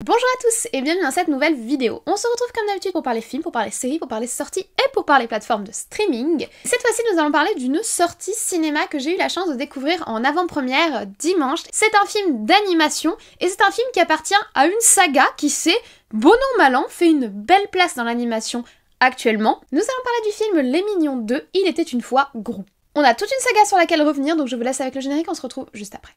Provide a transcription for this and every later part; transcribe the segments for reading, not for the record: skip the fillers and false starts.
Bonjour à tous et bienvenue dans cette nouvelle vidéo. On se retrouve comme d'habitude pour parler films, pour parler séries, pour parler sorties et pour parler plateformes de streaming. Cette fois-ci, nous allons parler d'une sortie cinéma que j'ai eu la chance de découvrir en avant-première dimanche. C'est un film d'animation et c'est un film qui appartient à une saga qui s'est, bon an mal an, fait une belle place dans l'animation actuellement. Nous allons parler du film Les Mignons 2, Il était une fois Gru. On a toute une saga sur laquelle revenir, donc je vous laisse avec le générique, on se retrouve juste après.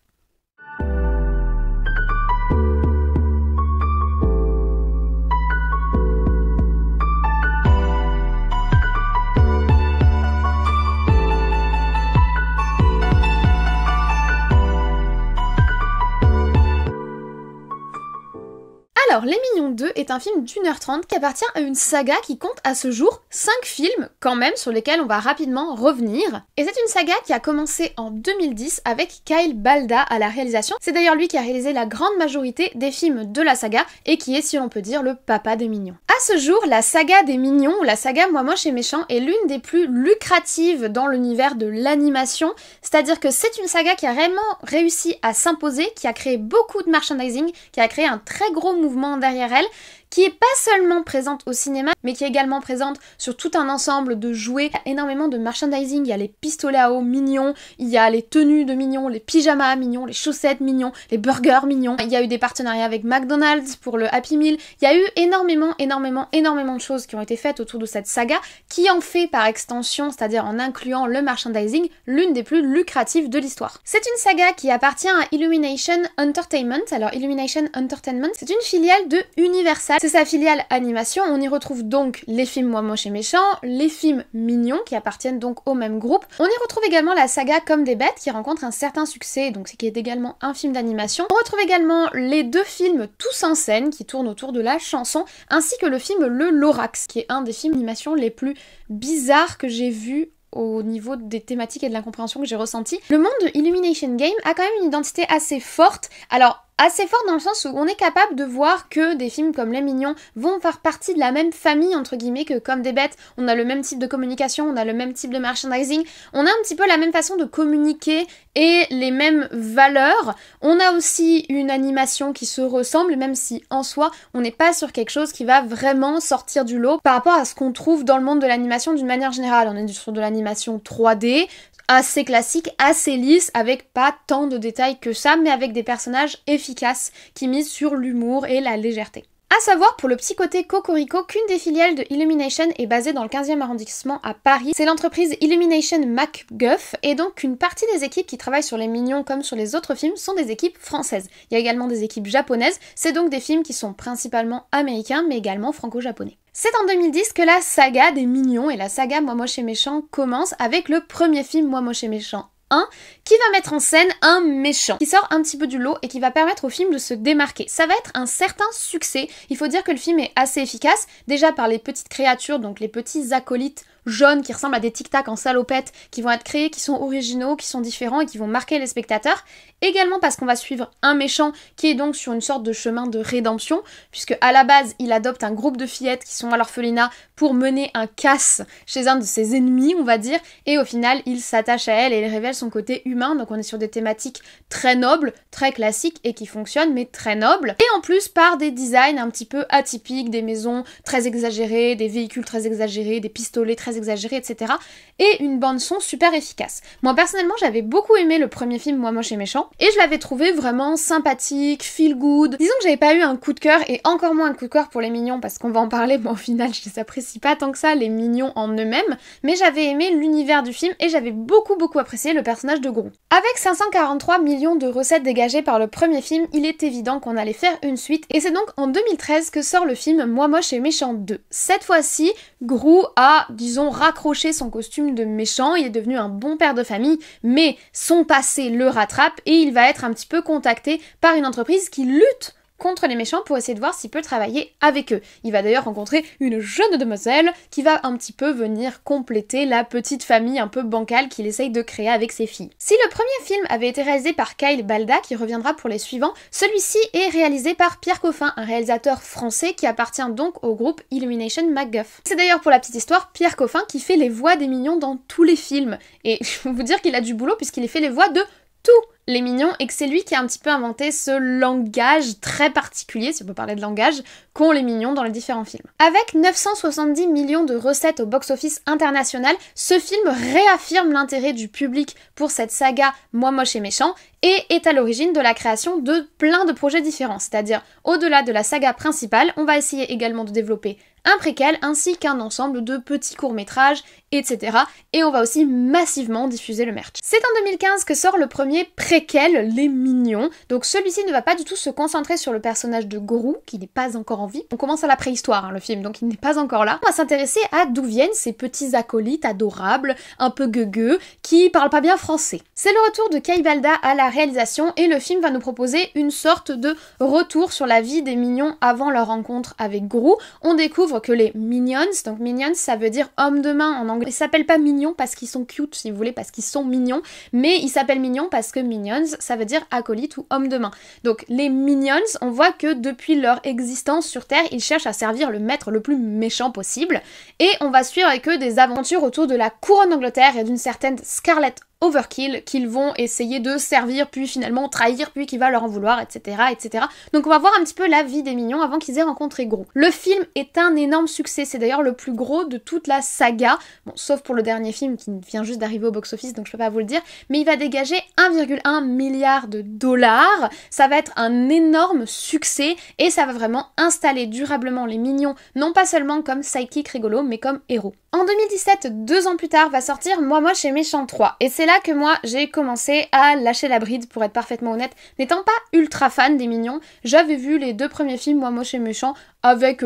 Alors, Les Mignons 2 est un film d'1h30 qui appartient à une saga qui compte à ce jour 5 films quand même sur lesquels on va rapidement revenir. Et c'est une saga qui a commencé en 2010 avec Kyle Balda à la réalisation. C'est d'ailleurs lui qui a réalisé la grande majorité des films de la saga et qui est, si l'on peut dire, le papa des Mignons. À ce jour, la saga des Mignons, ou la saga Moi Moche et Méchant, est l'une des plus lucratives dans l'univers de l'animation, c'est-à-dire que c'est une saga qui a vraiment réussi à s'imposer, qui a créé beaucoup de merchandising, qui a créé un très gros mouvement derrière elle, qui est pas seulement présente au cinéma, mais qui est également présente sur tout un ensemble de jouets. Il y a énormément de merchandising, il y a les pistolets à eau mignons, il y a les tenues de mignons, les pyjamas mignons, les chaussettes mignons, les burgers mignons. Il y a eu des partenariats avec McDonald's pour le Happy Meal. Il y a eu énormément de choses qui ont été faites autour de cette saga, qui en fait par extension, c'est-à-dire en incluant le merchandising, l'une des plus lucratives de l'histoire. C'est une saga qui appartient à Illumination Entertainment. Alors Illumination Entertainment, c'est une filiale de Universal. C'est sa filiale animation, on y retrouve donc les films Moi Moche et Méchant, les films Mignons qui appartiennent donc au même groupe. On y retrouve également la saga Comme des bêtes qui rencontre un certain succès, donc c'est qui est également un film d'animation. On retrouve également les deux films Tous en scène qui tournent autour de la chanson, ainsi que le film Le Lorax qui est un des films d'animation les plus bizarres que j'ai vus au niveau des thématiques et de l'incompréhension que j'ai ressenti. Le monde de Illumination Game a quand même une identité assez forte. Alors, assez forte dans le sens où on est capable de voir que des films comme Les Mignons vont faire partie de la même famille, entre guillemets, que Comme des bêtes. On a le même type de communication, on a le même type de merchandising, on a un petit peu la même façon de communiquer et les mêmes valeurs. On a aussi une animation qui se ressemble, même si en soi, on n'est pas sur quelque chose qui va vraiment sortir du lot par rapport à ce qu'on trouve dans le monde de l'animation d'une manière générale. On est sur de l'animation 3D, assez classique, assez lisse, avec pas tant de détails que ça, mais avec des personnages efficaces qui misent sur l'humour et la légèreté. À savoir, pour le petit côté cocorico, qu'une des filiales de Illumination est basée dans le 15e arrondissement à Paris. C'est l'entreprise Illumination MacGuff, et donc une partie des équipes qui travaillent sur Les Mignons comme sur les autres films sont des équipes françaises. Il y a également des équipes japonaises, c'est donc des films qui sont principalement américains, mais également franco-japonais. C'est en 2010 que la saga des Mignons et la saga Moi Moche et Méchant commence avec le premier film Moi Moche et Méchant 1, qui va mettre en scène un méchant, qui sort un petit peu du lot et qui va permettre au film de se démarquer. Ça va être un certain succès. Il faut dire que le film est assez efficace, déjà par les petites créatures, donc les petits acolytes jaunes qui ressemblent à des tic-tac en salopette, qui vont être créés, qui sont originaux, qui sont différents et qui vont marquer les spectateurs. Également parce qu'on va suivre un méchant qui est donc sur une sorte de chemin de rédemption, puisque à la base, il adopte un groupe de fillettes qui sont à l'orphelinat pour mener un casse chez un de ses ennemis, on va dire, et au final, il s'attache à elle et il révèle son côté humain, donc on est sur des thématiques très nobles, très classiques et qui fonctionnent, mais très nobles. Et en plus, par des designs un petit peu atypiques, des maisons très exagérées, des véhicules très exagérés, des pistolets très exagérés, etc. Et une bande-son super efficace. Moi, personnellement, j'avais beaucoup aimé le premier film Moi Moche et Méchant, et je l'avais trouvé vraiment sympathique, feel good. Disons que j'avais pas eu un coup de cœur, et encore moins un coup de cœur pour Les Mignons, parce qu'on va en parler, mais au final, je les apprécie pas tant que ça, les Mignons en eux-mêmes, mais j'avais aimé l'univers du film, et j'avais beaucoup apprécié le personnage de Gru. Avec 543 millions de recettes dégagées par le premier film, il est évident qu'on allait faire une suite, et c'est donc en 2013 que sort le film Moi Moche et Méchant 2. Cette fois-ci, Gru a, disons, raccroché son costume de méchant, il est devenu un bon père de famille, mais son passé le rattrape et il va être un petit peu contacté par une entreprise qui lutte contre les méchants pour essayer de voir s'il peut travailler avec eux. Il va d'ailleurs rencontrer une jeune demoiselle qui va un petit peu venir compléter la petite famille un peu bancale qu'il essaye de créer avec ses filles. Si le premier film avait été réalisé par Kyle Balda, qui reviendra pour les suivants, celui-ci est réalisé par Pierre Coffin, un réalisateur français qui appartient donc au groupe Illumination MacGuff. C'est d'ailleurs pour la petite histoire Pierre Coffin qui fait les voix des Mignons dans tous les films. Et je peux vous dire qu'il a du boulot puisqu'il fait les voix de tous les mignons, et que c'est lui qui a un petit peu inventé ce langage très particulier, si on peut parler de langage, qu'ont les mignons dans les différents films. Avec 970 millions de recettes au box-office international, ce film réaffirme l'intérêt du public pour cette saga Moi moche et méchant et est à l'origine de la création de plein de projets différents. C'est-à-dire, au-delà de la saga principale, on va essayer également de développer un préquel ainsi qu'un ensemble de petits courts-métrages, etc. Et on va aussi massivement diffuser le merch. C'est en 2015 que sort le premier préquel, Les Mignons. Donc celui-ci ne va pas du tout se concentrer sur le personnage de Gru, qui n'est pas encore en vie. On commence à la préhistoire, hein, le film, donc il n'est pas encore là. On va s'intéresser à d'où viennent ces petits acolytes adorables, un peu gueugueux, qui parlent pas bien français. C'est le retour de Kay Balda à la réalisation et le film va nous proposer une sorte de retour sur la vie des mignons avant leur rencontre avec Gru. On découvre que les Minions, donc Minions ça veut dire homme de main en anglais, ils s'appellent pas mignons parce qu'ils sont cute si vous voulez, parce qu'ils sont mignons, mais ils s'appellent mignons parce que Minions ça veut dire acolyte ou homme de main. Donc les Minions, on voit que depuis leur existence sur Terre, ils cherchent à servir le maître le plus méchant possible, et on va suivre avec eux des aventures autour de la couronne d'Angleterre et d'une certaine Scarlet Overkill qu'ils vont essayer de servir, puis finalement trahir, puis qui va leur en vouloir, etc., etc. Donc on va voir un petit peu la vie des mignons avant qu'ils aient rencontré Gru. Le film est un énorme succès, c'est d'ailleurs le plus gros de toute la saga, bon, sauf pour le dernier film qui vient juste d'arriver au box-office, donc je peux pas vous le dire, mais il va dégager 1,1 milliard de dollars, ça va être un énorme succès, et ça va vraiment installer durablement les mignons, non pas seulement comme sidekick rigolo, mais comme héros. En 2017, 2 ans plus tard, va sortir Moi moche et méchant 3. Et c'est là que moi, j'ai commencé à lâcher la bride, pour être parfaitement honnête. N'étant pas ultra fan des mignons, j'avais vu les 2 premiers films Moi moche et méchant avec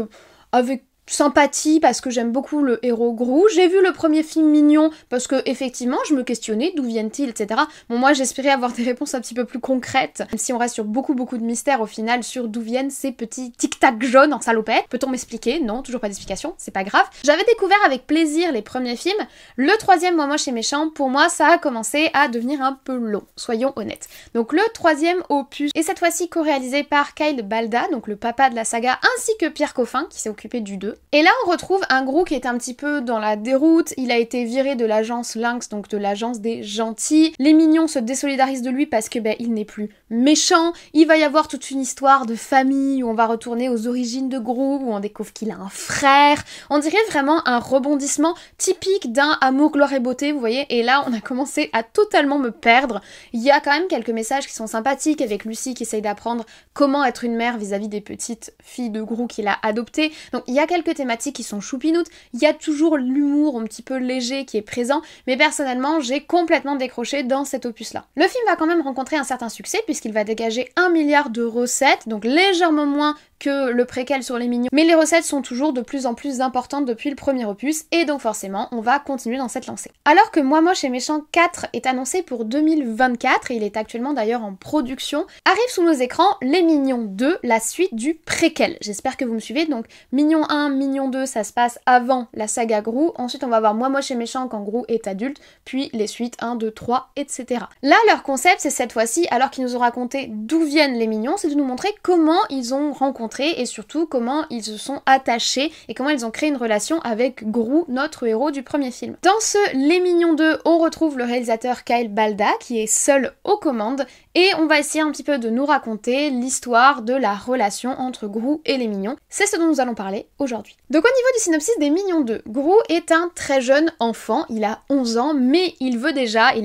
sympathie parce que j'aime beaucoup le héros Gru. J'ai vu le premier film Mignon parce que effectivement je me questionnais d'où viennent-ils, etc. Bon, moi j'espérais avoir des réponses un petit peu plus concrètes, même si on reste sur beaucoup de mystères au final sur d'où viennent ces petits tic-tac jaunes en salopette. Peut-on m'expliquer? Non, toujours pas d'explication, c'est pas grave. J'avais découvert avec plaisir les premiers films. Le 3e Moi moche et méchant, pour moi ça a commencé à devenir un peu long, soyons honnêtes. Donc le 3e opus est cette fois-ci co-réalisé par Kyle Balda, donc le papa de la saga, ainsi que Pierre Coffin qui s'est occupé du 2. Et là on retrouve un Gru qui est un petit peu dans la déroute, il a été viré de l'agence Lynx, donc de l'agence des gentils. Les mignons se désolidarisent de lui parce que il n'est plus méchant. Il va y avoir toute une histoire de famille où on va retourner aux origines de Gru, où on découvre qu'il a un frère. On dirait vraiment un rebondissement typique d'un Amour, gloire et beauté, vous voyez. Et là on a commencé à totalement me perdre. Il y a quand même quelques messages qui sont sympathiques avec Lucie qui essaye d'apprendre comment être une mère vis-à-vis des petites filles de Gru qu'il a adoptées. Donc il y a quelques thématiques qui sont choupinoutes, il y a toujours l'humour un petit peu léger qui est présent, mais personnellement j'ai complètement décroché dans cet opus là. Le film va quand même rencontrer un certain succès puisqu'il va dégager 1 milliard de recettes, donc légèrement moins que le préquel sur les mignons, mais les recettes sont toujours de plus en plus importantes depuis le premier opus, et donc forcément on va continuer dans cette lancée. Alors que Moi moche et méchant 4 est annoncé pour 2024, et il est actuellement d'ailleurs en production, arrive sous nos écrans Les Mignons 2, la suite du préquel. J'espère que vous me suivez, donc Mignon 1, Mignon 2, ça se passe avant la saga Gru, ensuite on va voir Moi moche et méchant quand Gru est adulte, puis les suites 1, 2, 3, etc. Là leur concept c'est cette fois-ci, alors qu'ils nous ont raconté d'où viennent les mignons, c'est de nous montrer comment ils ont rencontré et surtout comment ils se sont attachés et comment ils ont créé une relation avec Gru, notre héros du premier film. Dans ce Les Mignons 2, on retrouve le réalisateur Kyle Balda qui est seul aux commandes et on va essayer un petit peu de nous raconter l'histoire de la relation entre Gru et les mignons. C'est ce dont nous allons parler aujourd'hui. Donc au niveau du synopsis des Mignons 2, Gru est un très jeune enfant, il a 11 ans, mais il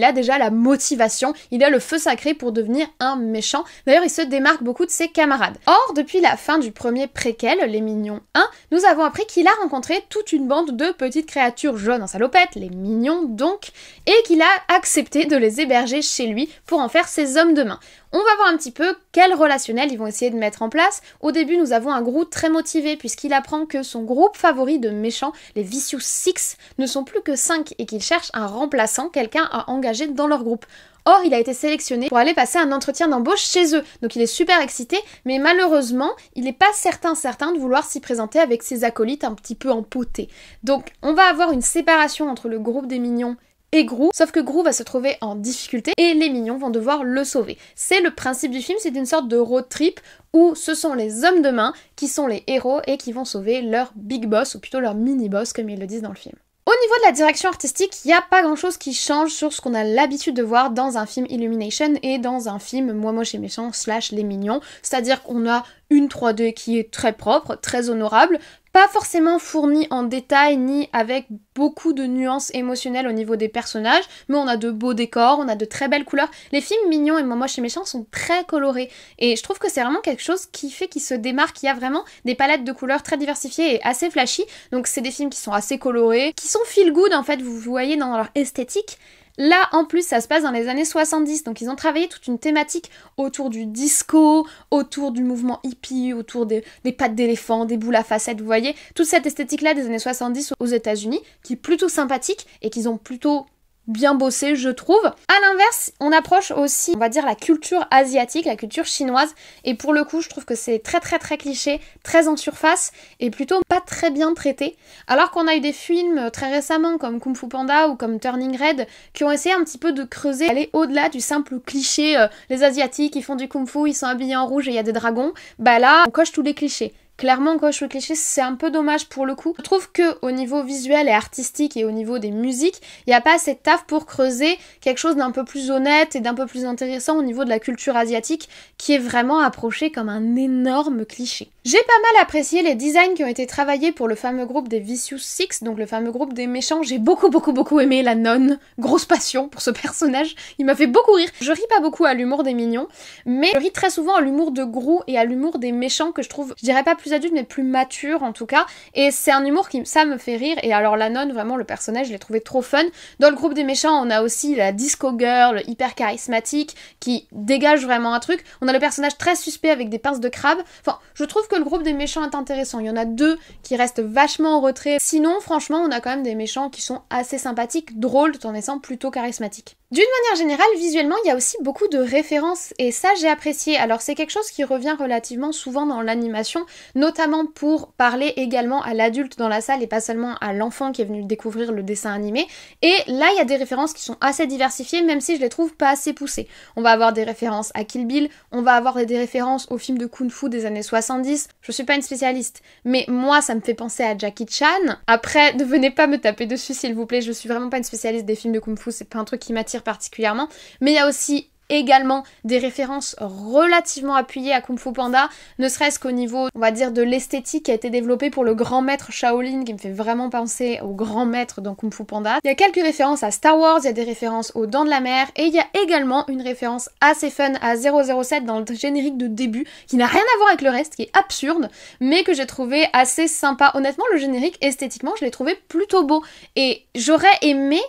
a déjà la motivation, il a le feu sacré pour devenir un méchant. D'ailleurs, il se démarque beaucoup de ses camarades. Or, depuis la fin du premier préquel, Les Mignons 1, nous avons appris qu'il a rencontré toute une bande de petites créatures jaunes en salopette, les mignons donc, et qu'il a accepté de les héberger chez lui pour en faire ses hommes de main. On va voir un petit peu quel relationnel ils vont essayer de mettre en place. Au début, nous avons un Gru très motivé puisqu'il apprend que son groupe favori de méchants, les Vicious Six, ne sont plus que 5 et qu'il cherche un remplaçant, quelqu'un à engager dans leur groupe. Or, il a été sélectionné pour aller passer un entretien d'embauche chez eux, donc il est super excité, mais malheureusement, il n'est pas certain de vouloir s'y présenter avec ses acolytes un petit peu empotés. Donc, on va avoir une séparation entre le groupe des mignons et Gru, sauf que Gru va se trouver en difficulté et les mignons vont devoir le sauver. C'est le principe du film, c'est une sorte de road trip où ce sont les hommes de main qui sont les héros et qui vont sauver leur big boss, ou plutôt leur mini boss comme ils le disent dans le film. Au niveau de la direction artistique, il n'y a pas grand chose qui change sur ce qu'on a l'habitude de voir dans un film Illumination et dans un film Moi Moche et Méchant / Les Mignons, c'est-à-dire qu'on a une 3D qui est très propre, très honorable, pas forcément fournie en détail ni avec beaucoup de nuances émotionnelles au niveau des personnages, mais on a de beaux décors, on a de très belles couleurs. Les films Mignons et Moi Moche et Méchant sont très colorés et je trouve que c'est vraiment quelque chose qui fait qu'ils se démarquent. Il y a vraiment des palettes de couleurs très diversifiées et assez flashy, donc c'est des films qui sont assez colorés, qui sont feel good en fait, vous voyez dans leur esthétique. Là, en plus, ça se passe dans les années 70, donc ils ont travaillé toute une thématique autour du disco, autour du mouvement hippie, autour des pattes d'éléphant, des boules à facettes, vous voyez, toute cette esthétique-là des années 70 aux États-Unis, qui est plutôt sympathique et qu'ils ont plutôt bien bossé, je trouve. À l'inverse, on approche aussi, on va dire, la culture asiatique, la culture chinoise, et pour le coup, je trouve que c'est très cliché, très en surface, et plutôt pas très bien traité. Alors qu'on a eu des films très récemment, comme Kung Fu Panda ou comme Turning Red, qui ont essayé un petit peu de creuser, aller au-delà du simple cliché, les Asiatiques, ils font du Kung Fu, ils sont habillés en rouge et il y a des dragons. Bah là, on coche tous les clichés. Clairement, quand je fais le cliché, c'est un peu dommage pour le coup. Je trouve que au niveau visuel et artistique et au niveau des musiques, il n'y a pas assez de taf pour creuser quelque chose d'un peu plus honnête et d'un peu plus intéressant au niveau de la culture asiatique, qui est vraiment approché comme un énorme cliché. J'ai pas mal apprécié les designs qui ont été travaillés pour le fameux groupe des Vicious Six, donc le fameux groupe des méchants. J'ai beaucoup aimé la nonne, grosse passion pour ce personnage, il m'a fait beaucoup rire. Je ris pas beaucoup à l'humour des mignons, mais je ris très souvent à l'humour de Gru et à l'humour des méchants que je trouve, je dirais pas plus adulte mais plus mature en tout cas, et c'est un humour qui, ça me fait rire. Et alors la nonne, vraiment le personnage, je l'ai trouvé trop fun. Dans le groupe des méchants, on a aussi la disco girl hyper charismatique qui dégage vraiment un truc. On a le personnage très suspect avec des pinces de crabe. Enfin, je trouve que le groupe des méchants est intéressant. Il y en a deux qui restent vachement en retrait. Sinon, franchement, on a quand même des méchants qui sont assez sympathiques, drôles, tout en étant plutôt charismatiques. D'une manière générale, visuellement, il y a aussi beaucoup de références, et ça j'ai apprécié. Alors c'est quelque chose qui revient relativement souvent dans l'animation, notamment pour parler également à l'adulte dans la salle et pas seulement à l'enfant qui est venu découvrir le dessin animé. Et là, il y a des références qui sont assez diversifiées, même si je les trouve pas assez poussées. On va avoir des références à Kill Bill, on va avoir des références aux films de Kung Fu des années 70. Je suis pas une spécialiste, mais moi ça me fait penser à Jackie Chan. Après, ne venez pas me taper dessus s'il vous plaît, je suis vraiment pas une spécialiste des films de Kung Fu, c'est pas un truc qui m'attire particulièrement, mais il y a aussi également des références relativement appuyées à Kung Fu Panda, ne serait-ce qu'au niveau, on va dire, de l'esthétique qui a été développée pour le grand maître Shaolin, qui me fait vraiment penser au grand maître dans Kung Fu Panda. Il y a quelques références à Star Wars, il y a des références aux Dents de la Mer, et il y a également une référence assez fun à 007 dans le générique de début, qui n'a rien à voir avec le reste, qui est absurde, mais que j'ai trouvé assez sympa. Honnêtement, le générique, esthétiquement, je l'ai trouvé plutôt beau, et j'aurais aimé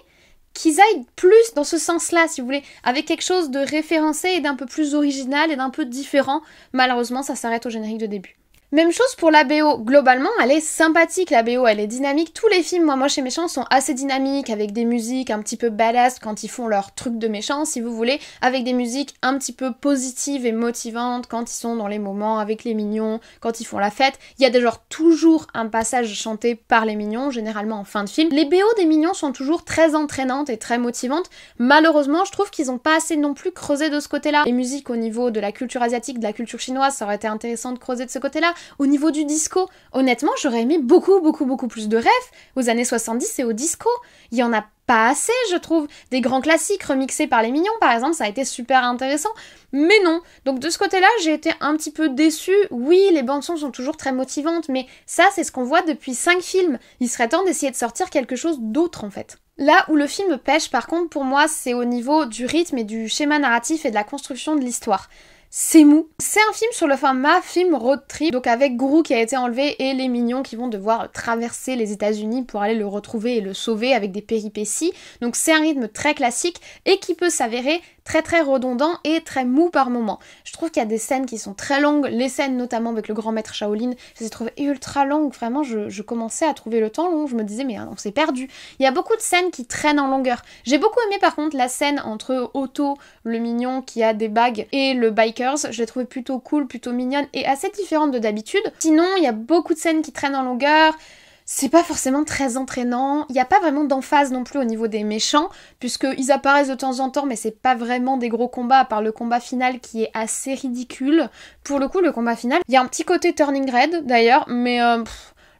qu'ils aillent plus dans ce sens-là, si vous voulez, avec quelque chose de référencé et d'un peu plus original et d'un peu différent. Malheureusement, ça s'arrête au générique de début. Même chose pour la BO, globalement elle est sympathique, la BO elle est dynamique, tous les films Moi Moche et Méchant sont assez dynamiques, avec des musiques un petit peu badass quand ils font leur truc de méchant si vous voulez, avec des musiques un petit peu positives et motivantes quand ils sont dans les moments avec les mignons, quand ils font la fête. Il y a déjà toujours un passage chanté par les mignons, généralement en fin de film. Les BO des mignons sont toujours très entraînantes et très motivantes. Malheureusement, je trouve qu'ils ont pas assez non plus creusé de ce côté-là. Les musiques au niveau de la culture asiatique, de la culture chinoise, ça aurait été intéressant de creuser de ce côté-là. Au niveau du disco, honnêtement, j'aurais aimé beaucoup plus de refs aux années 70 et au disco. Il y en a pas assez, je trouve. Des grands classiques remixés par les mignons, par exemple, ça a été super intéressant. Mais non. Donc de ce côté-là, j'ai été un petit peu déçue. Oui, les bandes-sons sont toujours très motivantes, mais ça, c'est ce qu'on voit depuis 5 films. Il serait temps d'essayer de sortir quelque chose d'autre, en fait. Là où le film pêche, par contre, pour moi, c'est au niveau du rythme et du schéma narratif et de la construction de l'histoire. C'est mou. C'est un film sur le format film road trip, donc avec Gru qui a été enlevé et les mignons qui vont devoir traverser les États-Unis pour aller le retrouver et le sauver avec des péripéties. Donc c'est un rythme très classique et qui peut s'avérer très redondant et très mou par moments. Je trouve qu'il y a des scènes qui sont très longues, les scènes notamment avec le grand maître Shaolin, je les ai trouvées ultra longues, vraiment je commençais à trouver le temps long, je me disais mais on s'est perdu. Il y a beaucoup de scènes qui traînent en longueur. J'ai beaucoup aimé par contre la scène entre Otto, le mignon qui a des bagues, et le bikers, je l'ai trouvée plutôt cool, plutôt mignonne et assez différente de d'habitude. Sinon, il y a beaucoup de scènes qui traînent en longueur. C'est pas forcément très entraînant, il n'y a pas vraiment d'emphase non plus au niveau des méchants, puisqu'ils apparaissent de temps en temps, mais c'est pas vraiment des gros combats, à part le combat final qui est assez ridicule. Pour le coup, le combat final, il y a un petit côté Turning Red d'ailleurs, mais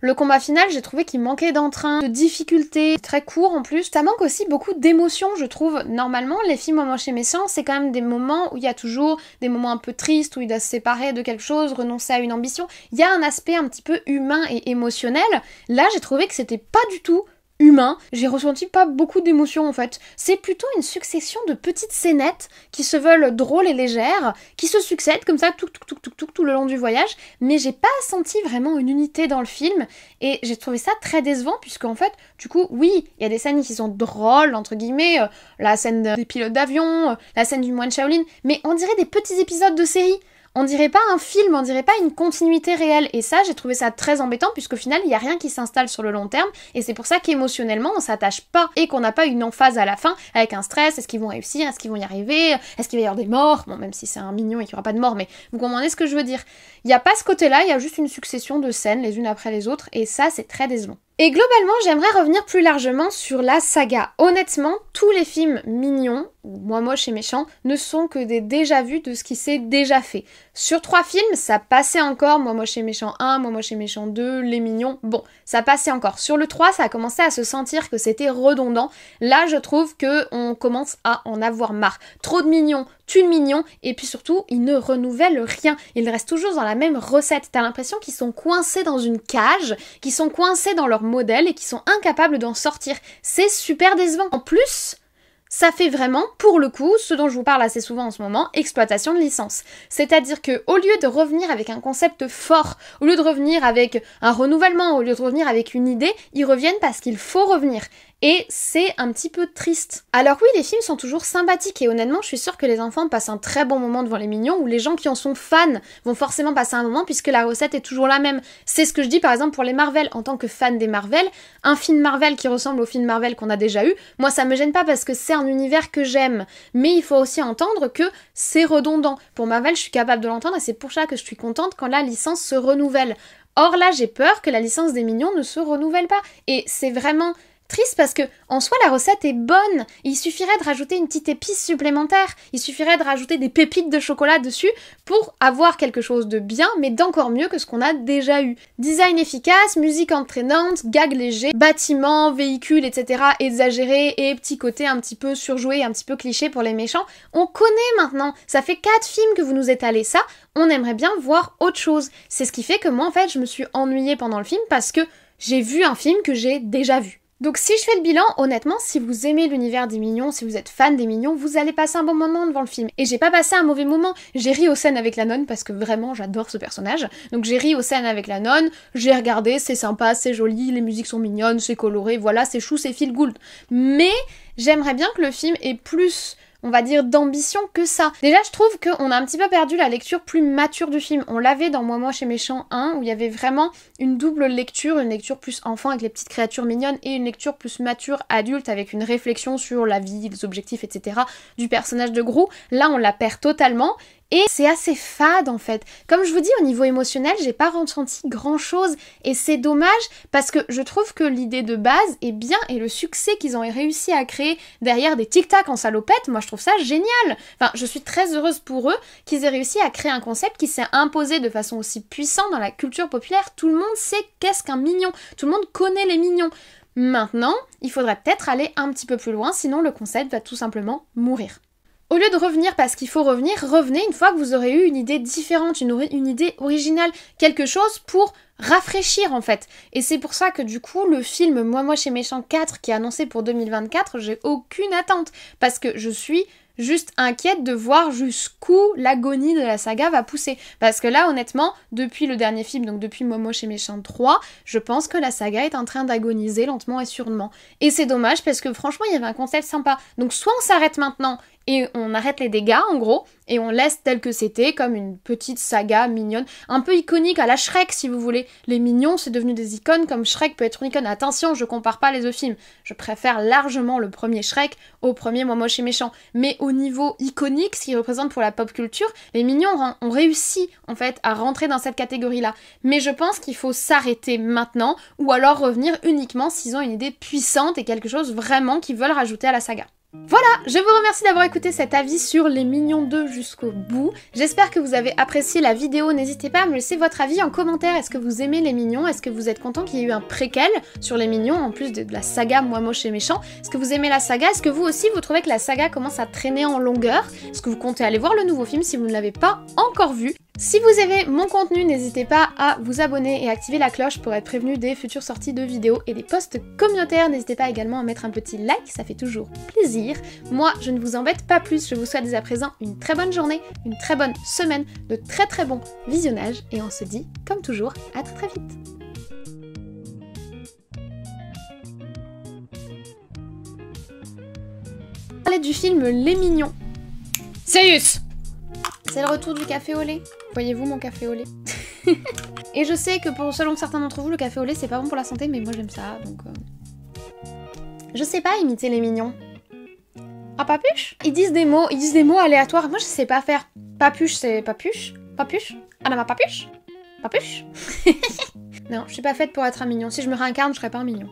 Le combat final, j'ai trouvé qu'il manquait d'entrain, de difficulté, très court en plus. Ça manque aussi beaucoup d'émotion, je trouve. Normalement, les films Moche et Méchant, c'est quand même des moments où il y a toujours des moments un peu tristes, où il doit se séparer de quelque chose, renoncer à une ambition. Il y a un aspect un petit peu humain et émotionnel. Là, j'ai trouvé que c'était pas du tout humain, j'ai ressenti pas beaucoup d'émotions en fait. C'est plutôt une succession de petites scénettes qui se veulent drôles et légères, qui se succèdent comme ça tout le long du voyage, mais j'ai pas senti vraiment une unité dans le film et j'ai trouvé ça très décevant puisque en fait, du coup, oui, il y a des scènes qui sont drôles entre guillemets, la scène des pilotes d'avion, la scène du moine Shaolin, mais on dirait des petits épisodes de série. On dirait pas un film, on dirait pas une continuité réelle. Et ça, j'ai trouvé ça très embêtant puisqu'au final, il y a rien qui s'installe sur le long terme. Et c'est pour ça qu'émotionnellement, on s'attache pas et qu'on n'a pas une emphase à la fin avec un stress. Est-ce qu'ils vont réussir? Est-ce qu'ils vont y arriver? Est-ce qu'il va y avoir des morts? Bon, même si c'est un mignon et qu'il y aura pas de mort, mais vous comprenez ce que je veux dire. Il y a pas ce côté-là, il y a juste une succession de scènes les unes après les autres et ça, c'est très décevant. Et globalement, j'aimerais revenir plus largement sur la saga. Honnêtement, tous les films mignons, ou Moi Moche et Méchant, ne sont que des déjà-vus de ce qui s'est déjà fait. Sur 3 films, ça passait encore, Moi Moche et Méchant 1, Moi Moche et Méchant 2, Les Mignons, bon, ça passait encore. Sur le 3, ça a commencé à se sentir que c'était redondant. Là, je trouve qu'on commence à en avoir marre. Trop de mignons, tue le mignon, et puis surtout, ils ne renouvellent rien. Ils restent toujours dans la même recette. T'as l'impression qu'ils sont coincés dans une cage, qu'ils sont coincés dans leur modèle et qu'ils sont incapables d'en sortir. C'est super décevant. En plus, ça fait vraiment, pour le coup, ce dont je vous parle assez souvent en ce moment, exploitation de licence. C'est-à-dire que au lieu de revenir avec un concept fort, au lieu de revenir avec un renouvellement, au lieu de revenir avec une idée, ils reviennent parce qu'il faut revenir. Et c'est un petit peu triste. Alors oui, les films sont toujours sympathiques et honnêtement, je suis sûre que les enfants passent un très bon moment devant Les Mignons ou les gens qui en sont fans vont forcément passer un moment puisque la recette est toujours la même. C'est ce que je dis par exemple pour les Marvel. En tant que fan des Marvel, un film Marvel qui ressemble au film Marvel qu'on a déjà eu, moi ça me gêne pas parce que c'est un univers que j'aime. Mais il faut aussi entendre que c'est redondant. Pour Marvel, je suis capable de l'entendre et c'est pour ça que je suis contente quand la licence se renouvelle. Or là, j'ai peur que la licence des Mignons ne se renouvelle pas. Et c'est vraiment triste parce que en soi la recette est bonne, il suffirait de rajouter une petite épice supplémentaire, il suffirait de rajouter des pépites de chocolat dessus pour avoir quelque chose de bien mais d'encore mieux que ce qu'on a déjà eu. Design efficace, musique entraînante, gags légers, bâtiments, véhicules, etc. exagérés et petits côtés un petit peu surjoués, un petit peu clichés pour les méchants. On connaît maintenant, ça fait 4 films que vous nous étalez ça, on aimerait bien voir autre chose. C'est ce qui fait que moi en fait je me suis ennuyée pendant le film parce que j'ai vu un film que j'ai déjà vu. Donc si je fais le bilan, honnêtement, si vous aimez l'univers des Mignons, si vous êtes fan des Mignons, vous allez passer un bon moment devant le film. Et j'ai pas passé un mauvais moment, j'ai ri aux scènes avec la nonne parce que vraiment j'adore ce personnage. Donc j'ai ri aux scènes avec la nonne, j'ai regardé, c'est sympa, c'est joli, les musiques sont mignonnes, c'est coloré, voilà, c'est chou, c'est feel good. Mais j'aimerais bien que le film ait plus, on va dire, d'ambition que ça. Déjà, je trouve qu'on a un petit peu perdu la lecture plus mature du film. On l'avait dans Moi Moche et Méchant 1, où il y avait vraiment une double lecture, une lecture plus enfant avec les petites créatures mignonnes, et une lecture plus mature adulte avec une réflexion sur la vie, les objectifs, etc. du personnage de Gru. Là, on la perd totalement. Et c'est assez fade en fait. Comme je vous dis, au niveau émotionnel, j'ai pas ressenti grand chose et c'est dommage parce que je trouve que l'idée de base est bien et le succès qu'ils ont réussi à créer derrière des tic-tac en salopette, moi je trouve ça génial. Enfin, je suis très heureuse pour eux qu'ils aient réussi à créer un concept qui s'est imposé de façon aussi puissante dans la culture populaire. Tout le monde sait qu'est-ce qu'un mignon, tout le monde connaît les mignons. Maintenant, il faudrait peut-être aller un petit peu plus loin, sinon le concept va tout simplement mourir. Au lieu de revenir parce qu'il faut revenir, revenez une fois que vous aurez eu une idée différente, une idée originale, quelque chose pour rafraîchir en fait. Et c'est pour ça que du coup, le film Moi Moche et Méchant 4 qui est annoncé pour 2024, j'ai aucune attente. Parce que je suis juste inquiète de voir jusqu'où l'agonie de la saga va pousser. Parce que là, honnêtement, depuis le dernier film, donc depuis Moi Moche et Méchant 3, je pense que la saga est en train d'agoniser lentement et sûrement. Et c'est dommage parce que franchement, il y avait un concept sympa. Donc soit on s'arrête maintenant et on arrête les dégâts en gros, et on laisse tel que c'était, comme une petite saga mignonne, un peu iconique à la Shrek si vous voulez. Les mignons, c'est devenu des icônes comme Shrek peut être une icône. Attention, je compare pas les deux films. Je préfère largement le premier Shrek au premier Moi Moche et Méchant. Mais au niveau iconique, ce qu'il représente pour la pop culture, les mignons ont réussi en fait à rentrer dans cette catégorie-là. Mais je pense qu'il faut s'arrêter maintenant, ou alors revenir uniquement s'ils ont une idée puissante et quelque chose vraiment qu'ils veulent rajouter à la saga. Voilà, je vous remercie d'avoir écouté cet avis sur Les Mignons 2 jusqu'au bout. J'espère que vous avez apprécié la vidéo. N'hésitez pas à me laisser votre avis en commentaire. Est-ce que vous aimez Les Mignons? Est-ce que vous êtes content qu'il y ait eu un préquel sur Les Mignons, en plus de la saga Moi Moche et Méchant? Est-ce que vous aimez la saga? Est-ce que vous aussi, vous trouvez que la saga commence à traîner en longueur? Est-ce que vous comptez aller voir le nouveau film si vous ne l'avez pas encore vu? Si vous aimez mon contenu, n'hésitez pas à vous abonner et activer la cloche pour être prévenu des futures sorties de vidéos et des posts communautaires. N'hésitez pas également à mettre un petit like, ça fait toujours plaisir. Moi, je ne vous embête pas plus, je vous souhaite dès à présent une très bonne journée, une très bonne semaine, de très bons visionnages et on se dit, comme toujours, à très vite. Parler du film Les Mignons. Sirius! C'est le retour du café au lait. Voyez-vous mon café au lait? Et je sais que selon certains d'entre vous, le café au lait c'est pas bon pour la santé, mais moi j'aime ça, donc... Je sais pas imiter les mignons. Ah, papuche? Ils disent des mots aléatoires. Moi je sais pas faire. Papuche c'est papuche? Papuche? Ah non, ma papuche? Papuche? Non, je suis pas faite pour être un mignon. Si je me réincarne, je serais pas un mignon.